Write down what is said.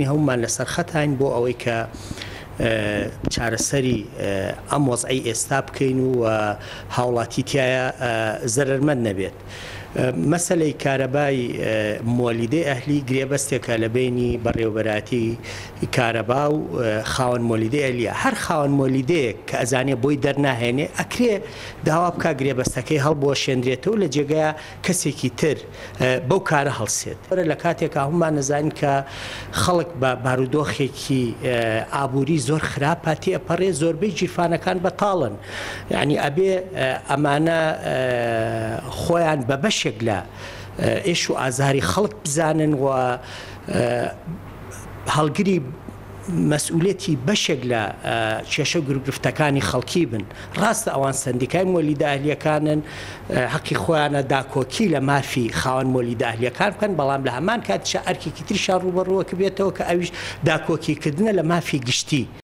هەمومان لەسەر خەتین بۆ ئەوەی کە چارەسەری ئەم وەزعی ئێستا بکەین و هاوڵاتی تایە زەرمەند نەبێت. مەسەلەی کارەبای مۆلیدەی ئەهلی گرێبەستێکە لە بینی بەڕێوەبەراتی کارەبا و خاوەن مۆلیدەی ئەهلیە. هەر خاوەن مۆلیدەیەک کە ئەزانێ بۆی دەرناهێنێ ئەکرێ داوا بکە گرێبەستەکەی هەڵبوەشێنرێتەوە لە جێگەیە کەسێکی تر بەو کارە هەڵسێت. لە کاتێکە هەمومان نەزانین کە خەڵک بە بارودۆخێکی ئابووری زۆر خراپە تێپەڕێ، زۆربەی جیرفانەکان بەتاڵن. یعنی ئەبێ ئەمانە خۆیان بە بەشێک لە ئێش و ئازاری خەڵک بزانن و هەڵگری مەسئولێتی بەشێک لە کێشە گرفتەکانی خەڵکی بن. ڕاستە ئەوان سندیکای مۆلیدە ئەهلیەکانن، حەقی خۆیانە داکۆکی لە مافی خاوەن مۆلیدە ئەهلیەکان بکەن، بەڵام لە هەمان کاتیشە ئەرکێکی تریشان ڕوبەڕووەکە بێتەوە کە ئەویش داکۆکیکردنە لە مافی گشتی.